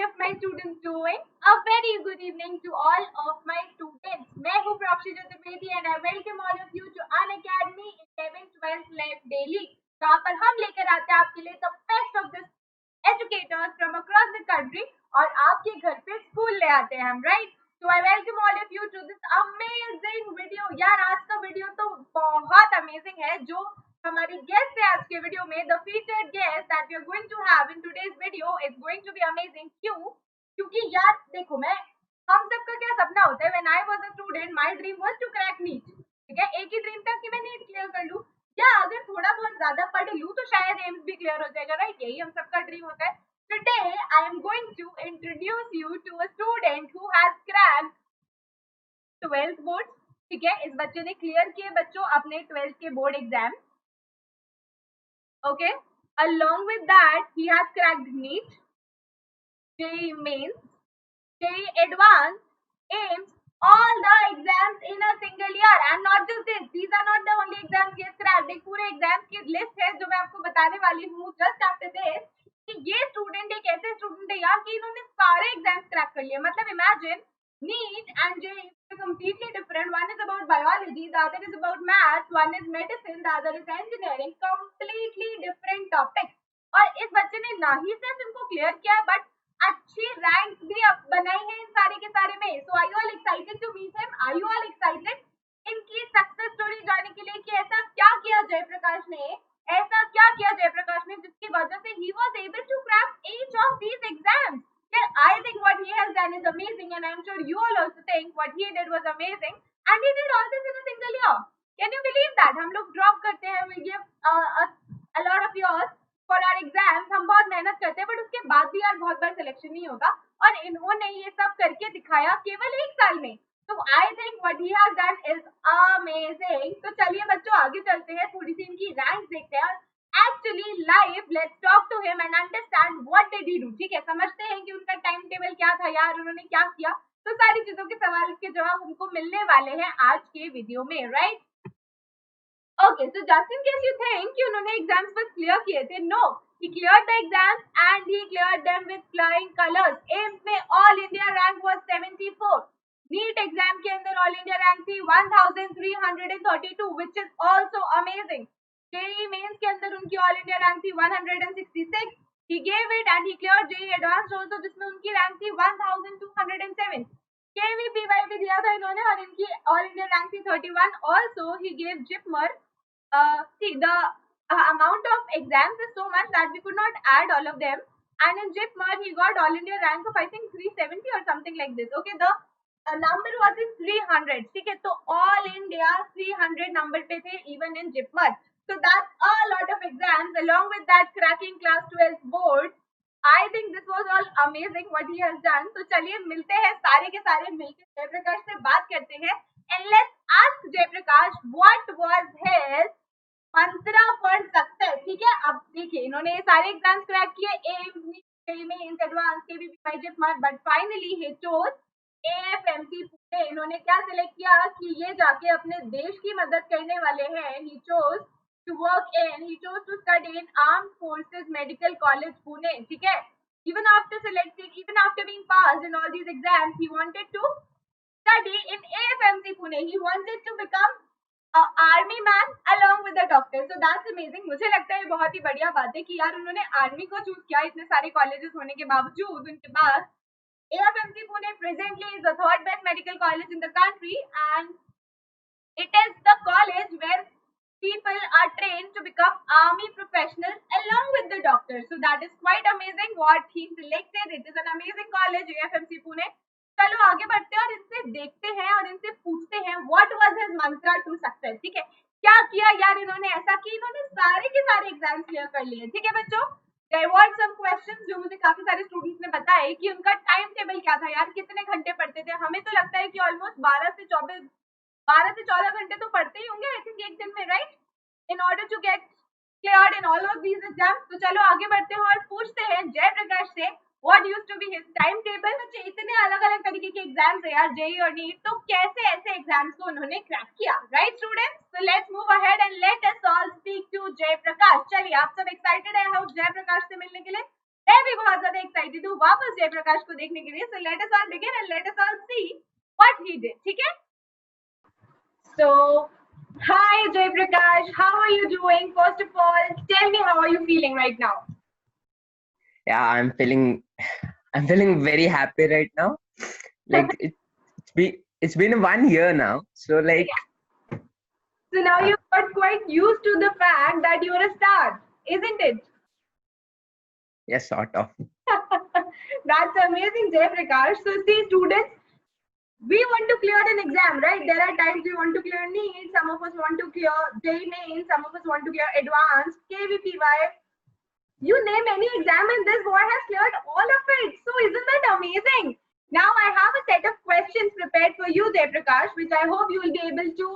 all of my students doing? A very good evening to all of my students. मैं हूँ प्रोक्षी Chaturvedi and I welcome all of you to Unacademy 11th 12th Life Daily. जहाँ पर हम लेकर आते हैं आपके लिए the best of the educators from across the country और आपके घर पे स्कूल ले आते हैं हम, right? So I welcome all of you to this amazing video. यार आज का वीडियो तो बहुत अमेजिंग है. जो हमारी गेस्ट है आज के वीडियो में, the featured guest that we are going to have in today's video is going to be amazing. क्यों? क्योंकि यार देखो, हम सबका क्या सपना होता है. When I was a student my dream was to crack NEET. ठीक है, एक ही ड्रीम था कि मैं नीट क्लियर कर लूं, या अगर थोड़ा बहुत ज्यादा पढ़ लूं तो शायद एम्स भी क्लियर हो जाएगा, राइट? यही हम सबका ड्रीम होता है. Today I am going to introduce you to a student who has cracked 12th board. ठीक है, इस बच्चे ने क्लियर किए बच्चों अपने 12th के board exam. Okay, along with that, he has cracked NEET, JEE Mains, JEE Advanced, AIMS, all the exams in a single year. And not just this, these are not the only exams he has cracked. एक पूरे exams की list है जो मैं आपको बताने वाली हूँ just after this. कि ये student एक ऐसे student है यार कि इन्होंने सारे exams crack कर लिए. मतलब imagine NEET and JEE are completely different. One is about biology, the other is about maths, one is medicine, the other is engineering. Completely different topics. और इस बच्चे ने ना ही सिर्फ इनको क्लियर किया बट अच्छी रैंक भी बनाई है इन सारे के सारे में. So are you all excited to meet him? Are you all excited इनकी सक्सेस स्टोरी जानने के लिए कि ऐसा क्या किया जयप्रकाश ने, ऐसा क्या किया जयप्रकाश ने जिसकी वजह से he was able to crack each of these exams. I think what he has done is amazing, and I'm sure you all also think what he did was amazing, and he did all this in a single year. Can you believe that? हम लोग drop करते हैं, we give a lot of years for our exams. हम बहुत मेहनत करते हैं, but उसके बाद भी यार बहुत बार सिलेक्शन नहीं होगा, और इन्होंने ये सब करके दिखाया केवल एक साल में. So I think what he has done is amazing. तो चलिए बच्चों आगे चलते हैं, थोड़ी सी इनकी रैंक देखते हैं. Actually live, let's talk to him and understand what did he do. ठीक है, समझते हैं कि उनका टाइम टेबल क्या था यार, उन्होंने क्या किया. तो सारी चीजों के सवाल के जवाब हमको मिलने वाले हैं आज के वीडियो में, right? Okay, so just in case you think कि उन्होंने एग्जाम्स बस क्लियर किए थे, no, he cleared the exams and he cleared them with flying colors. AIIMS में all India rank was 74. NEET exam के अंदर ऑल इंडिया रैंक थी 1332, which is also amazing. JEE mains के अंदर उनकी ऑल इंडिया रैंक थी 166. He gave it and he cleared JEE Advanced also, जिसमें उनकी रैंक थी 1207. KVPY दिया था इन्होंने और इनकी ऑल इंडिया रैंक थी 31. Also he gave JIPMER. See, the amount of exams is so much that we could not add all of them. And in JIPMER he got all India rank of I think 370 or something like this. Okay, the number was in 300. ठीक है, तो all India 300 number पे थे even in JIPMER. So that's a lot of exams along with that cracking class 12th board. I think this was all amazing what he has done. तो चलिए मिलते हैं सारे के सारे मिलकर जयप्रकाश से बात करते हैं. And let's ask Jayaprakash what was his Mantra for success. ठीक है, अब देखिए इन्होंने ये सारे एग्जाम्स क्रैक किए, AIIMS, advance, KVPY, JIPMER, but finally he chose AFMC Pune. इन्होंने क्या सिलेक्ट किया कि ये जाके अपने देश की मदद करने वाले हैं. He chose to work in, he chose to study in Armed Forces Medical College Pune. ठीक है, even after being passed in all these exams, he wanted to study in AFMC Pune. He wanted to become a army man along with the doctor. So that's amazing. मुझे लगता है बहुत ही बढ़िया बात है कि यार उन्होंने आर्मी को चूज किया इतने सारे कॉलेजेस होने के बावजूद उनके पास. AFMC Pune presently is the third best medical college in the country, and it is the college where people are trained to become army professionals along with the doctors. So that is quite amazing what he selected. It is an amazing college, AFMC Pune. चलो आगे बढ़ते हैं और इनसे देखते हैं और इनसे पूछते हैं what was his mantra to success. ठीक है, क्या किया यार इन्होंने ऐसा कि इन्होंने सारे के सारे एग्जाम्स क्लियर कर लिए. ठीक है बच्चों, there were some questions जो मुझे काफी सारे स्टूडेंट्स ने बताए कि उनका टाइम टेबल क्या था यार, कितने घंटे पढ़ते थे. हमें तो लगता है कि ऑलमोस्ट 12 से 14 घंटे तो पढ़ते ही होंगे आई थिंक एक दिन में, right? In order to get cleared in all of these exams. तो चलो आगे बढ़ते हैं और पूछते हैं जयप्रकाश से what used to be his time table. इतने अलग अलग तरीके के एग्जाम्स है यार, जेईई और नीट, तो कैसे ऐसे एग्जाम्स को उन्होंने क्रैक किया, right students? So let's move ahead and let us all speak to Jayprakash. चलिए आप सब एक्साइटेड है जयप्रकाश से मिलने के लिए? मैं भी बहुत ज्यादा एक्साइटेड हूँ वापस जयप्रकाश को देखने के लिए. So let us all begin and let us all see what he did. ठीक है? So, hi Jayprakash, how are you doing? First of all, tell me how are you feeling right now? Yeah, I'm feeling very happy right now. Like it's been 1 year now. So like So now you've got quite used to the fact that you're a star, isn't it? yeah, sort of. That's amazing, Jayprakash. So see, students, we want to clear an exam, right? There are times we want to clear NEET, some of us want to clear JEE Main, some of us want to clear advanced, KVPY. You name any exam and this boy has cleared all of it. So isn't that amazing? Now I have a set of questions prepared for you, Jayprakash, which I hope you will be able to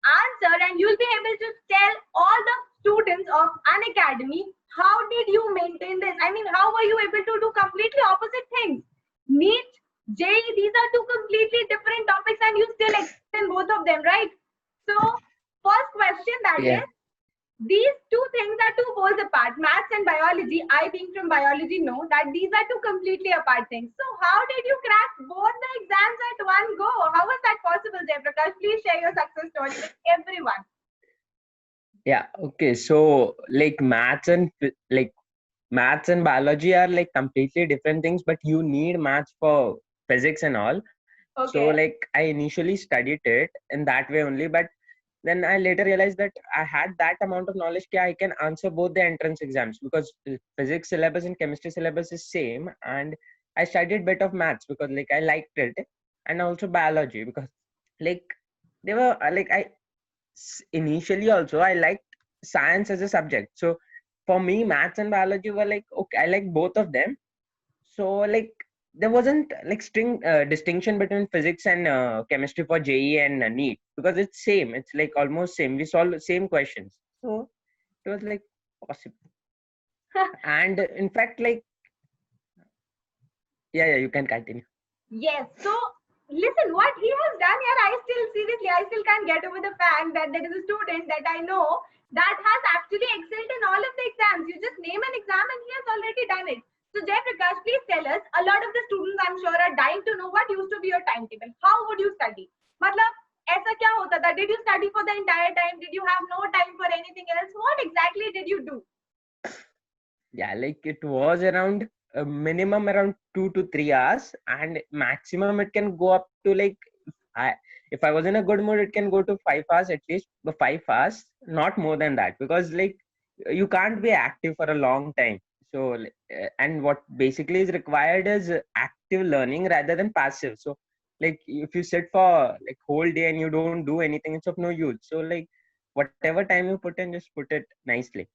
answer and you'll be able to tell all the students of Unacademy how did you maintain this? I mean, how were you able to do completely opposite things? NEET, JEE, these are two completely different topics and you still excel in both of them, right? So, first question that Yeah. is, these two things are two poles apart. Maths and biology, I being from biology know that these are two completely apart things. So how did you crack both the exams at one go? How was that possible, Jayprakash? Please share your success story with everyone. Yeah. Okay. So like maths and biology are like completely different things, but you need maths for physics and all. So Okay. like I initially studied it in that way only, but then I later realized that I had that amount of knowledge that I can answer both the entrance exams because physics syllabus and chemistry syllabus is same, and I studied bit of maths because like I liked it, and also biology because like they were like initially also I liked science as a subject. So for me, maths and biology were like okay, I like both of them. So like there wasn't like string distinction between physics and chemistry for JE and NEET because it's same. It's like almost same. We solve the same questions. So it was like possible. And in fact, like yeah, you can continue. Yes. So listen, what he has done here, I still can't get over the fact that there is a student that I know that has actually excelled in all of the exams. You just name an exam and he has already done it. So Jayprakash, please tell us, a lot of the students I'm sure are dying to know what used to be your timetable. How would you study? मतलब ऐसा क्या होता था? Did you study for the entire time? Did you have no time for anything else? What exactly did you do? Yeah, like it was around minimum around 2 to 3 hours, and maximum it can go up to like I, if I was in a good mood, it can go to 5 hours at least, but 5 hours, not more than that, because like you can't be active for a long time. So and what basically is required is active learning rather than passive. So like if you sit for like whole day and you don't do anything, it's of no use. So like whatever time you put in, just put it nicely.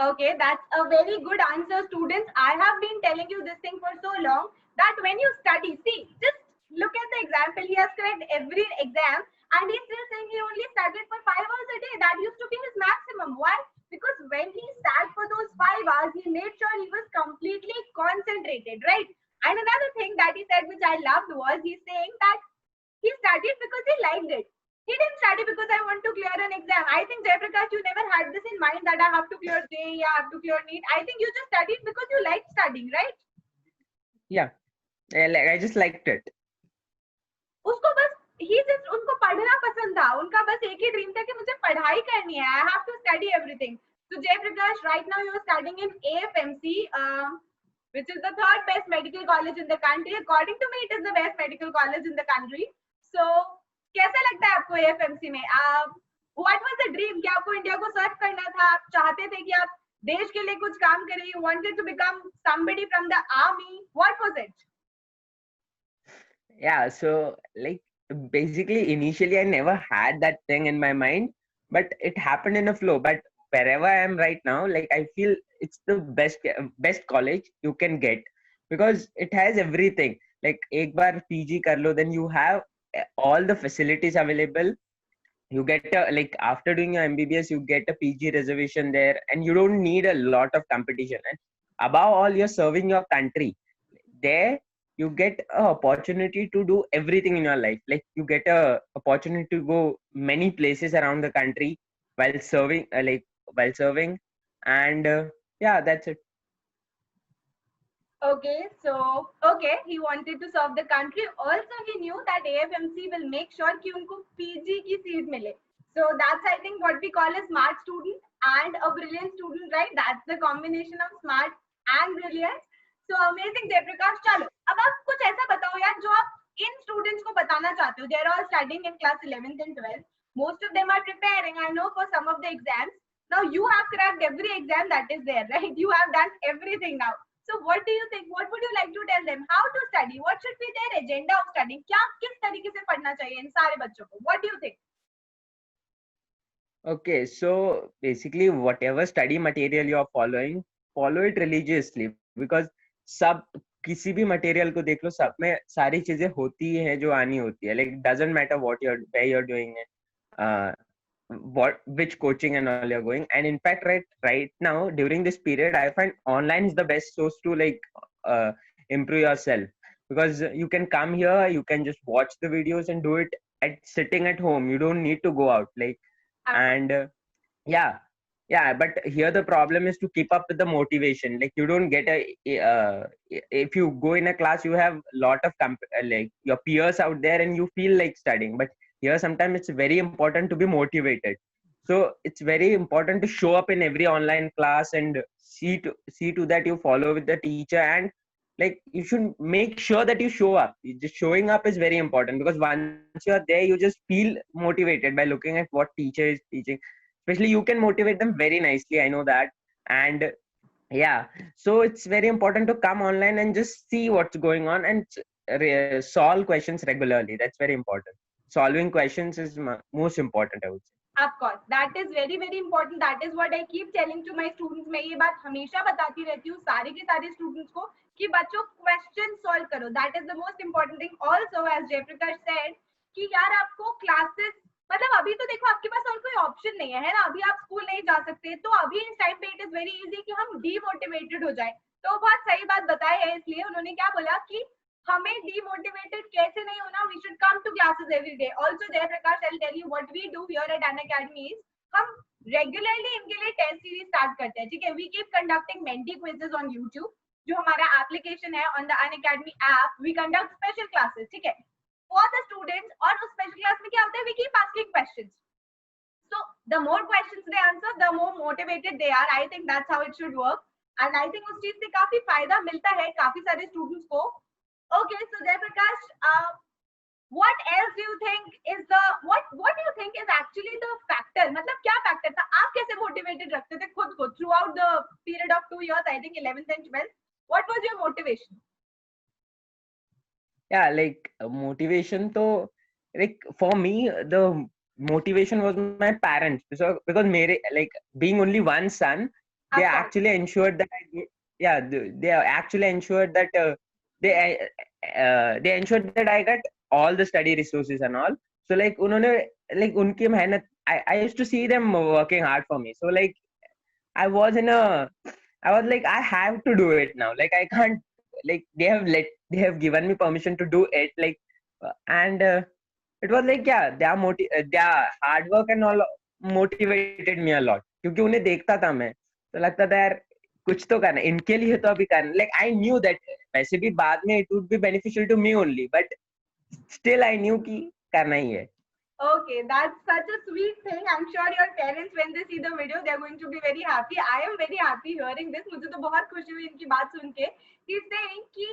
Okay, that's a very good answer, students. I have been telling you this thing for so long that when you study, see, just look at the example. He has cracked every exam and he's still saying he only studied for 5 hours a day. That used to be his maximum. Why? Because when he sat for those 5 hours, he made sure he was completely concentrated, right? And another thing that he said, which I loved, was he's saying that he studied because he liked it. He didn't study because I want to clear an exam. I think Jayprakash, you never had this in mind that I have to clear JEE, I have to clear NEET. I think you just studied because you liked studying, right? Yeah, like I just liked it. उसको बस उनको पढ़ना पसंद था. उनका बस एक ही dream था कि मुझे पढ़ाई करनी है. I have to study everything. So Jayprakash, right now you are studying in AFMC, which is the third best medical college in the country. According to me, it is the best medical college in the country. So कैसा लगता है आपको AFMC में? What was the dream? कि आपको India को सर्व करना था? आप चाहते थे कि आप देश के लिए कुछ काम करें? You wanted to become somebody from the army? What was it? Yeah, so like basically initially I never had that thing in my mind, but it happened in a flow. But wherever I am right now, like I feel it's the best college you can get because it has everything. Like एक बार PG कर लो, then you have all the facilities available. You get a, like after doing your MBBS, you get a PG reservation there, and you don't need a lot of competition. And above all, you're serving your country there. You get a opportunity to do everything in your life. Like you get a opportunity to go many places around the country while serving and yeah, that's it. Okay, he wanted to serve the country. Also, he knew that AFMC will make sure कि उनको PG की seat मिले. So that's I think what we call a smart student and a brilliant student, right? That's the combination of smart and brilliant. So amazing, Jayprakash. चलो, अब आप कुछ ऐसा बताओ यार जो आप इन students को बताना चाहते हो. They're all studying in class 11th and 12th. Most of them are preparing, I know, for some of the exams. Now you have cracked every exam that is there, right? You have done everything now. So what do you think? What would you like to tell them? How to study? What should be their agenda of studying? क्या किस तरीके से पढ़ना चाहिए इन सारे बच्चों को? What do you think? Okay, so basically, whatever study material you are following, follow it religiously because सब किसी भी मटेरियल को देख लो, सब में सारी चीजें होती है जो आनी होती है. Like doesn't matter what you're doing, what which coaching and all you're going. And in fact, right now during this period, I find online is the best source to improve yourself because you can come here, you can just watch the videos and do it at sitting at home. You don't need to go out and yeah but here the problem is to keep up with the motivation. Like you don't get if you go in a class, you have lot of like your peers out there and you feel like studying, but here sometimes it's very important to be motivated. So it's very important to show up in every online class and see to that you follow with the teacher, and like you should make sure that you show up. Just showing up is very important because once you're there, you just feel motivated by looking at what teacher is teaching. Especially you can motivate them very nicely, I know that. And yeah, so it's very important to come online and just see what's going on and solve questions regularly. That's very important. Solving questions is most important, I would say. Of course, that is very very important. That is what I keep telling to my students. मैं ये बात हमेशा बताती रहती हूँ सारे के सारे students को कि बच्चों question solve करो. That is the most important thing. Also, as Jayprakash said कि यार आपको classes मतलब अभी तो देखो आपके पास और कोई ऑप्शन नहीं है ना. अभी आप स्कूल नहीं जा सकते, तो अभी इस टाइम पे इट इज वेरी इजी कि हम डीमोटिवेटेड हो जाए. तो बहुत सही बात बताई है. इसलिए उन्होंने क्या बोला कि हमें डीमोटिवेटेड कैसे नहीं होना. We should come to classes every day. Also Jayprakash, I will tell you what we do here at Unacademy is हम रेगुलरली इनके लिए टेस्ट सीरीज स्टार्ट करते हैं. ठीक है, we keep conducting Menti quizzes on YouTube. जो हमारा एप्लीकेशन है on the Unacademy app, we conduct special classes. ठीक है, for the students. और उस स्पेशल क्लास में क्या होता है, we keep asking questions. So the more questions they answer, the more motivated they are. I think that's how it should work. And I think उस चीज से काफी फायदा मिलता है काफी सारे students को. Okay, so Jayprakash, what else do you think is the what do you think is actually the factor? मतलब क्या factor था? आप कैसे motivated रखते थे खुद को throughout the period of 2 years? I think 11th and 12th. What was your motivation? Yeah, like motivation to like for me the motivation was my parents. So because mere like being only one son, they actually ensured that they actually ensured that they ensured that I got all the study resources and all. So like unhone like unki mehnat, I used to see them working hard for me. So like I was like I have to do it now. Like I can't, like they have given me permission to do it, like and it was like yeah, their hard work and all motivated me a lot क्योंकि उन्हें देखता था मैं, तो लगता था यार कुछ तो करना इनके लिए, तो अभी करना. Like I knew that वैसे भी बाद में it would be beneficial to me only, but still I knew कि करना ही है. Okay, that's such a sweet thing. I'm sure your parents, when they see the video, they're going to be very happy. I am very happy hearing this. मुझे तो बहुत खुशी हुई इनकी बात सुन के. He's saying कि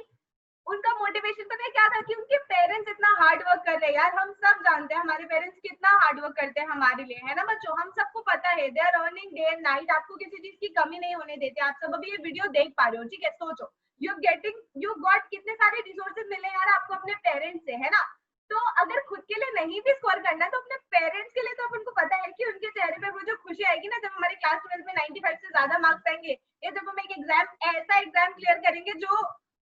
उनका मोटिवेशन पता है क्या था कि उनके पेरेंट्स इतना हार्ड वर्क कर रहे हैं. यार हम सब जानते हैं हमारे पेरेंट्स कितना हार्ड वर्क करते हैं हमारे लिए, है ना बच्चों? हम सबको पता है they are earning day and night. आपको किसी चीज की कमी नहीं होने देते. आप सब अभी ये वीडियो देख पा रहे हो. ठीक है, सोचो यू गॉट कितने सारे रिसोर्सेज मिले यार आपको अपने पेरेंट्स से, है ना? तो अगर खुद के लिए नहीं भी स्कोर करना तो अपने पेरेंट्स के लिए तो अपन को पता है कि उनके चेहरे पे वो जो खुशी आएगी ना जब हमारे क्लास 12 में 95 से ज्यादा मार्क्स आएंगे, या जब हम एक ऐसा एग्जाम क्लियर करेंगे जो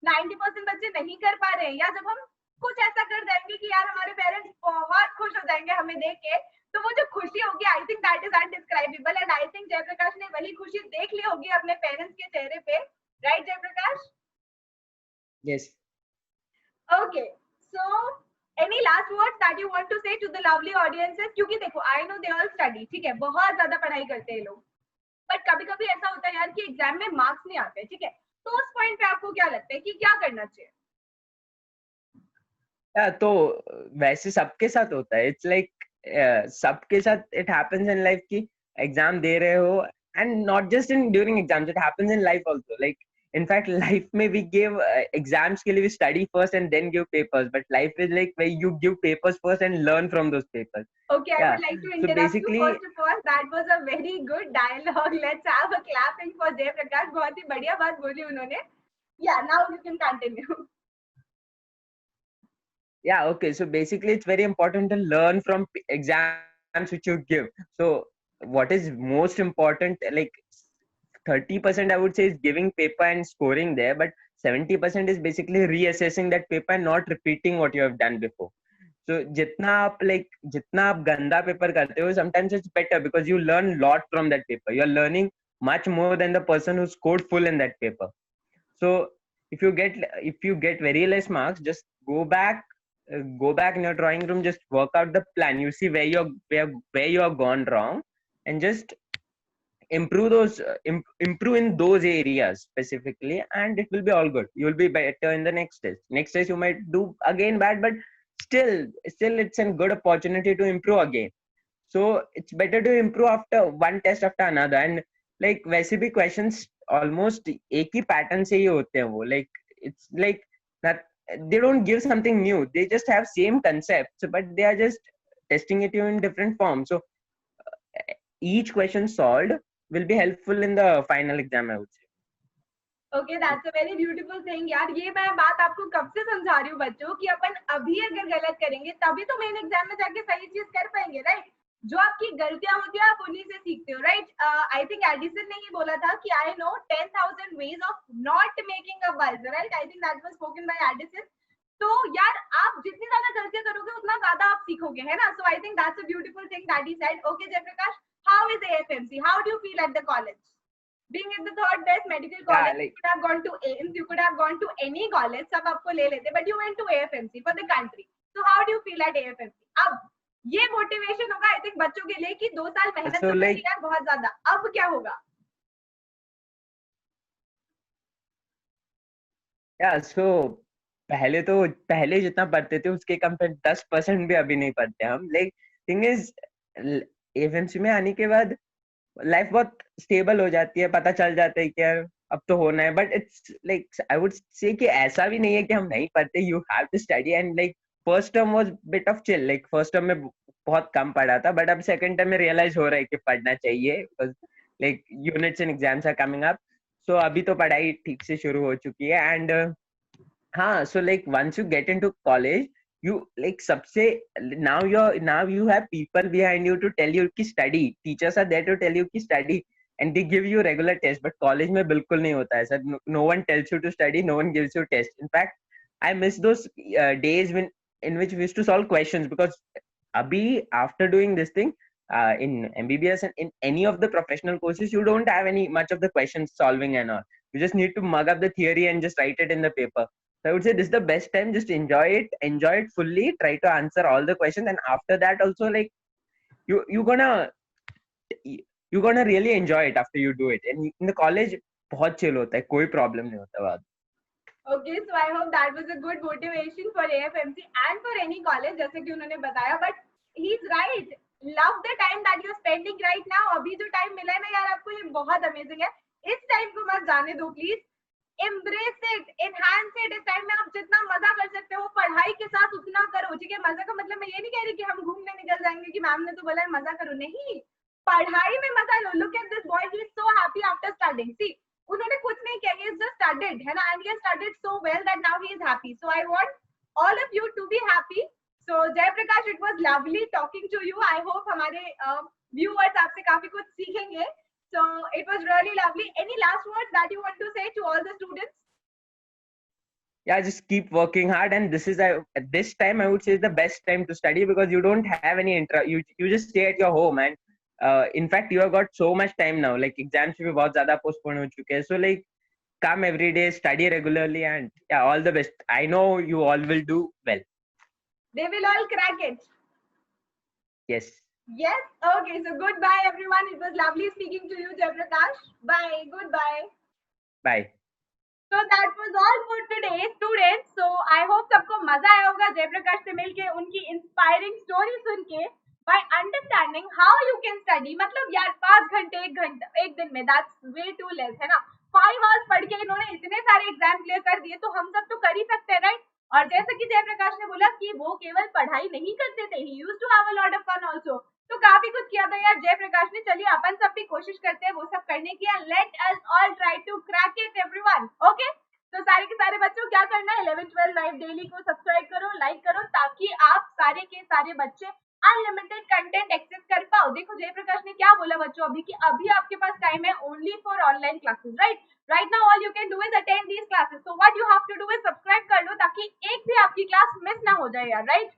90% बच्चे नहीं कर पा रहे हैं, या जब हम कुछ ऐसा कर देंगे कि यार हमारे पेरेंट्स बहुत खुश हो जाएंगे हमें देख के, तो वो जो खुशी होगी I think that is undescribable. And I think Jayprakash ने वही खुशी देख ली होगी अपने पेरेंट्स के चेहरे पे, right Jayprakash? Yes. Okay, so any last words that you want to say to the lovely audiences? क्योंकि देखो I know they all study, ठीक है, बहुत ज्यादा पढ़ाई करते हैं लोग, बट कभी कभी ऐसा होता है यार कि एग्जाम में मार्क्स नहीं आते. ठीक है, तो उस पॉइंट पे आपको क्या लगता है कि क्या करना चाहिए? तो वैसे सबके साथ होता है, इट्स लाइक सबके साथ इट हैपेंस इन लाइफ कि एग्जाम दे रहे हो, and not just in during exams, it happens in life also, like in fact life में वी गिव एग्जाम्स के लिए we study first and then give papers, but life is like where you give papers first and learn from those papers. Okay, I Yeah, would like to so interrupt you. basically, First of all, that was a very good dialogue. Let's have a clapping for Jay Prakash. बहुत ही बढ़िया बात बोली उन्होंने. Yeah, now you can continue. yeah, okay, so basically it's very important to learn from exams which you give. So what is most important, like 30% I would say is giving paper and scoring there, but 70% is basically reassessing that paper and not repeating what you have done before. So जितना आप गंदा paper करते हो, sometimes it's better because you learn lot from that paper. You are learning much more than the person who scored full in that paper. So if you get very less marks, just go back in your drawing room, just work out the plan. You see where you are gone wrong, and just improve in those areas specifically, and it will be all good. You will be better in the next test you might do again bad, but still it's a good opportunity to improve again. So it's better to improve after one test after another. And like वैसे भी questions almost एक ही pattern से ही होते हैं वो, like it's like that they don't give something new, they just have same concepts but they are just testing it in different forms. So each question solved will be helpful in the final exam, I would say. Okay, that's a very beautiful thing यार. ये मैं बात आपको कब से समझा रही हूँ बच्चों कि अपन अभी अगर गलत करेंगे तभी तो मेन एग्जाम में जाके सही चीज कर पाएंगे, राइट? जो आपकी गलतियां होती है आप उन्हीं से सीखते हो, राइट? आई थिंक एडिसन ने ही बोला था कि I know 10,000 ways of not making a buzz, right? I think that was spoken by Edison. तो यार आप जितनी ज्यादा गलतियां करोगे उतना ज्यादा आप सीखोगे, है ना? So I think that's a beautiful thing that he said. Okay Jayaprakash, how is AFMC? How do you feel at the college? Being at the third best medical Yeah, college, you like could have gone to AIMS, you could have gone to any college, सब आपको ले लेते, but you went to AFMC for the country. So how do you feel at AFMC? अब ये motivation होगा I think बच्चों के लिए कि 2 साल मेहनत so तो like करी यार बहुत ज्यादा, अब क्या होगा? सो पहले जितना पढ़ते थे उसके कंपेयर 10% भी अभी नहीं पढ़ते हम. लाइक थिंग इज एफएमसी में आने के बाद लाइफ बहुत स्टेबल हो जाती है, पता चल जाता है कि यार अब तो होना है. But it's like I would say कि ऐसा भी नहीं है कि हम नहीं पढ़ते, you have to study. And like first term was bit of chill, like first term में बहुत कम पढ़ा था, बट अब सेकंड टर्म में रियलाइज हो रहा है कि पढ़ना चाहिए, like units and exams are coming up. So अभी तो पढ़ाई ठीक से शुरू हो चुकी है. एंड हाँ, so like once you get into college, you like सबसे now you have people behind you to tell you कि study. Teachers are there to tell you कि study, and they give you regular tests. But college में बिल्कुल नहीं होता है sir. No one tells you to study, no one gives you tests. In fact, I miss those days in which we used to solve questions, because abhi after doing this thing, in MBBS and in any of the professional courses, you don't have any much of the questions solving and all. You just need to mug up the theory and just write it in the paper. So I would say this is the best time. Just enjoy it fully. Try to answer all the questions, and after that also, like you gonna really enjoy it after you do it. And in the college, बहुत chill होता है, कोई problem नहीं होता बाद. Okay, so I hope that was a good motivation for AFMC and for any college जैसे कि उन्होंने बताया. But he's right. Love the time that you're spending right now. अभी जो time मिला है ना यार आपको, ये बहुत amazing है. इस time को मत जाने दो please. Embrace it, enhance it. इस टाइम में आप जितना मजा कर सकते हो पढ़ाई के साथ उतना करो, ठीक है? मजा का मतलब मैं ये नहीं कह रही कि हम घूमने निकल जाएंगे कि मैम ने तो बोला है मजा करो, नहीं. पढ़ाई में मजा लो. Look at this boy, he is so happy after studying. See, उन्होंने कुछ नहीं किया, ही इज जस्ट स्टडीड, है ना? And he studied so well that now he is happy. So I want all of you to be happy. So Jayprakash, it was lovely talking to you. I hope हमारे viewers आपसे काफी कुछ सीखेंगे. So it was really lovely. Any last words that you want to say to all the students? Yeah, just keep working hard, and at this time I would say is the best time to study, because you don't have any you just stay at your home. And in fact you have got so much time now, like exams भी बहुत ज़्यादा postpone हो चुके हैं. So like come every day, study regularly, and yeah, all the best. I know you all will do well. They will all crack it. Yes. Yes. Okay. So goodbye, everyone. It was lovely speaking to you, Jayprakash. Bye. Goodbye. Bye. So that was all for today, students. So I hope सबको मजा आया होगा जयप्रकाश से मिलके, उनकी inspiring story सुन के. By understanding how you can study, मतलब यार 5 घंटे 1 घंटा एक दिन में, that's way too less है ना. 5 hours पढ़ के इन्होंने इतने सारे एग्जाम क्लियर कर दिए, तो हम सब तो कर ही सकते हैं, राइट? और जैसे कि जयप्रकाश ने बोला कि वो केवल पढ़ाई नहीं करते थे, he used to have a lot of fun also. तो काफी कुछ किया था यार जयप्रकाश ने. चलिए अपन सब भी कोशिश करते हैं वो सब करने की. Let us all try to crack it everyone. Okay, तो सारे के सारे बच्चों क्या करना है, 11-12 लाइव डेली को सब्सक्राइब करो, लाइक करो, ताकि आप सारे के सारे बच्चे अनलिमिटेड कंटेंट एक्सेस कर पाओ. देखो जयप्रकाश ने क्या बोला बच्चों अभी, कि अभी आपके पास टाइम है only for online classes, right? Right now all you can do is attend these classes. So what you have to do is subscribe कर लो, ताकि एक भी आपकी क्लास मिस ना हो जाए यार, राइट?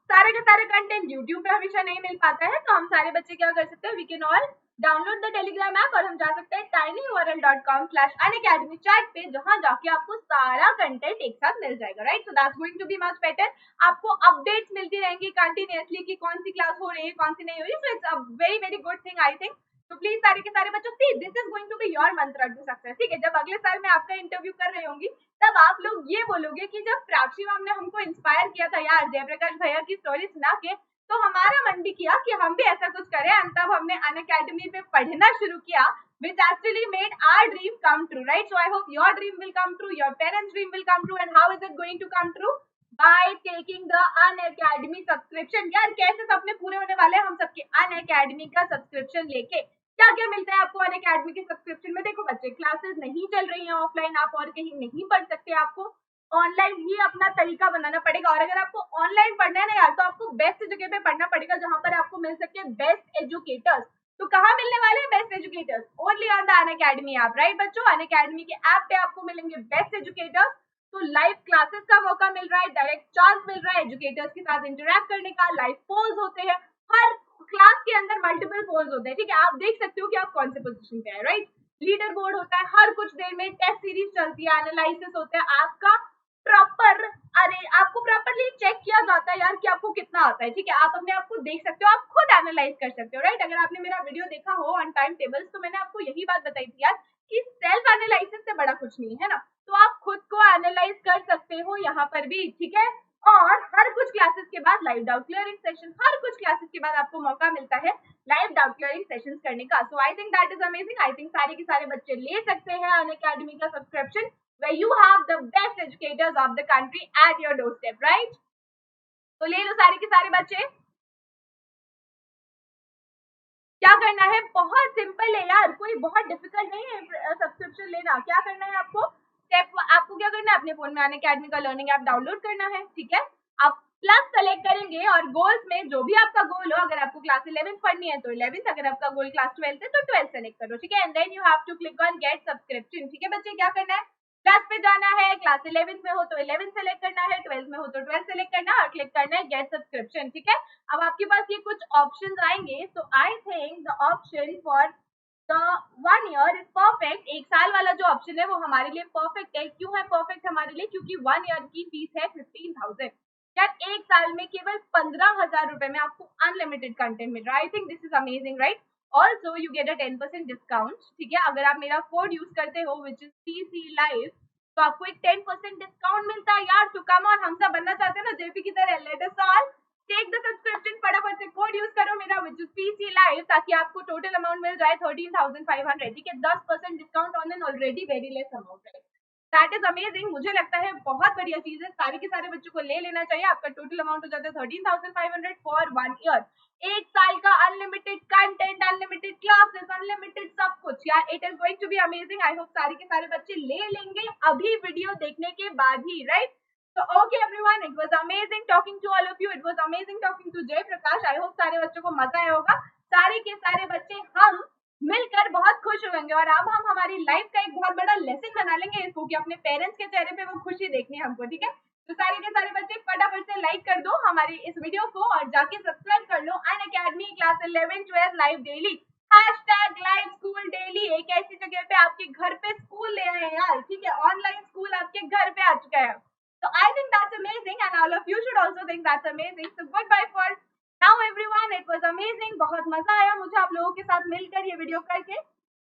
सारे के सारे कंटेंट यूट्यूब पे हमेशा नहीं मिल पाता है, तो हम सारे बच्चे क्या कर सकते हैं, we can all download the Telegram app, और हम जा सकते हैं tinyurl.com/unacademy चैट पे, जहां जाके आपको सारा कंटेंट एक साथ मिल जाएगा, right? So that's going to be much better. आपको अपडेट्स मिलती रहेंगी कंटिन्यूअसली कि कौन सी क्लास हो रही है, कौन सी नहीं हो रही. So it's a very very good thing I think. तो प्लीज सारे के सारे बच्चों, see this is going to be your mantra to success. ठीक है, जब अगले साल मैं आपका इंटरव्यू कर रही होंगी, तब आप लोग ये बोलोगे कि जब प्राची मैम ने हमको इंस्पायर किया था यार जयप्रकाश भैया की स्टोरी सुना के, तो हमारा मन भी किया कि हम भी ऐसा कुछ करें. एंड तब हमने अनअकैडमी पे पढ़ना शुरू किया, which actually made our dream come true, right? So I hope your dream will come true, your parents' dream will come true. And how is it going to come true? By taking the Unacademy subscription. यार कैसे सपने पूरे होने वाले हैं हम सबके Unacademy का सब्सक्रिप्शन लेके. क्या क्या मिलता है आपको Unacademy के सब्सक्रिप्शन में? देखो बच्चे, क्लासेस नहीं चल रही हैं ऑफलाइन, आप और कहीं नहीं पढ़ सकते, आपको ऑनलाइन ही अपना तरीका बनाना पड़ेगा. और अगर आपको ऑनलाइन पढ़ना है ना यार, तो आपको बेस्ट जगह पे पढ़ना पड़ेगा, जहां पर आपको मिल सके बेस्ट एजुकेटर्स. तो कहाँ मिलने वाले हैं best educators? Only on the Unacademy app, right बच्चों? अनअकैडमी के ऐप पे आपको मिलेंगे बेस्ट एजुकेटर्स. तो लाइव क्लासेस का मौका मिल रहा है, डायरेक्ट चांस मिल रहा है एजुकेटर्स के साथ इंटरेक्ट करने का, लाइव पोल्स होते हैं, हर क्लास के अंदर मल्टीपल पोल्स होते हैं. ठीक है, आप देख सकते हो कि आप कौन से पोजीशन पे है, राइट? लीडर बोर्ड होता है, हर कुछ देर में टेस्ट सीरीज चलती है, एनालिसिस होता है आपका प्रॉपर. अरे आपको प्रॉपरली चेक किया जाता है यार कि आपको कितना आता है. ठीक है, आप अपने आप को देख सकते हो, आप खुद एनालाइज कर सकते हो, राइट? अगर आपने मेरा वीडियो देखा हो ऑन टाइम टेबल्स, तो मैंने आपको यही बात बताई थी यार कि सेल्फ एनालिसिस से बड़ा कुछ नहीं है ना. तो आप खुद को एनालाइज कर सकते हो यहाँ पर भी, ठीक है? और हर कुछ क्लासेस के बाद लाइव डाउट क्लियरिंग सेशन, हर कुछ क्लासेस के बाद आपको मौका मिलता है लाइव डाउट क्लियरिंग सेशंस करने का. So I think that is amazing. I think सारे के सारे बच्चे ले सकते हैं अनअकैडमी का subscription, where you have the best educators of the country at your doorstep, right? तो ले लो सारे के सारे बच्चे. क्या करना है, बहुत सिंपल है यार, कोई बहुत डिफिकल्ट नहीं है सब्सक्रिप्शन लेना. क्या करना है आपको, स्टेप आपको क्या करना है, अपने फोन में अनअकैडमी का लर्निंग ऐप डाउनलोड करना है. ठीक है, आप प्लस सेलेक्ट करेंगे, और गोल्स में जो भी आपका गोल हो, अगर आपको क्लास 11 पढ़नी है तो 11, अगर आपका गोल क्लास 12 है तो 12 सेलेक्ट करो. ठीक है, and then you have to click on get subscription. ठीक है बच्चे, क्या करना है, क्लास पे जाना है, क्लास 11 में हो तो 11 सेलेक्ट करना है, 12 में हो तो 12 सेलेक्ट करना है, और क्लिक करना है गेट सब्सक्रिप्शन. ठीक है, अब आपके पास ये कुछ ऑप्शंस आएंगे. So I think the option for the 1 year is perfect. एक साल वाला जो ऑप्शन है वो हमारे लिए परफेक्ट है. क्यों है परफेक्ट हमारे लिए? क्योंकि 1 ईयर की फीस है 15,000. यार एक साल में केवल 15,000 रुपए में आपको अनलिमिटेड कंटेंट मिल रहा है. I think this is amazing, right? Also you get a 10% discount. ठीक है, अगर आप मेरा कोड यूज करते हो विच इज TC Live, तो आपको एक 10% डिस्काउंट मिलता है यार. तो कम ऑन, हम सब बनना चाहते हैं ना जेपी की तरह. Let us all take the subscription, फटाफट से कोड यूज करो मेरा विच इज TC Live, ताकि आपको टोटल अमाउंट मिल जाए 13,500. ठीक है, 10% discount on an already very less amount है. That is amazing. मुझे लगता है बहुत बढ़िया चीज है, सारे के सारे बच्चों को ले लेना चाहिए. आपका टोटल अमाउंट हो जाता है 13,500 फॉर 1 ईयर. एक साल का unlimited content, unlimited classes, unlimited सब कुछ यार. It is going to be amazing. I hope सारे के सारे बच्चे ले लेंगे अभी वीडियो देखने के बाद ही, right? So okay everyone, it was amazing talking to all of you. It was amazing talking to Jay Prakash. I hope सारे बच्चों को मजा आया होगा. सारे के सारे बच्चे हम मिलकर बहुत खुश होंगे, और अब हम हमारी लाइफ का एक बहुत बड़ा लेसन बना लेंगे इसको, कि अपने पेरेंट्स के चेहरे पे वो खुशी देखनी है हमको. ठीक है, तो सारे के सारे बच्चे फटाफट से लाइक कर दो हमारी इस वीडियो को, और जाके सब्सक्राइब कर लो Unacademy class 11-12 live daily. #Live school daily. एक ऐसी जगह पे आपके घर पे स्कूल ले आए यार. ठीक है, ऑनलाइन स्कूल आपके घर पे आ चुका है. So I think that's amazing, and all of you should also think that's amazing. So goodbye for now everyone. It was amazing. बहुत मजा आया मुझे आप लोगों के साथ मिलकर ये वीडियो करके.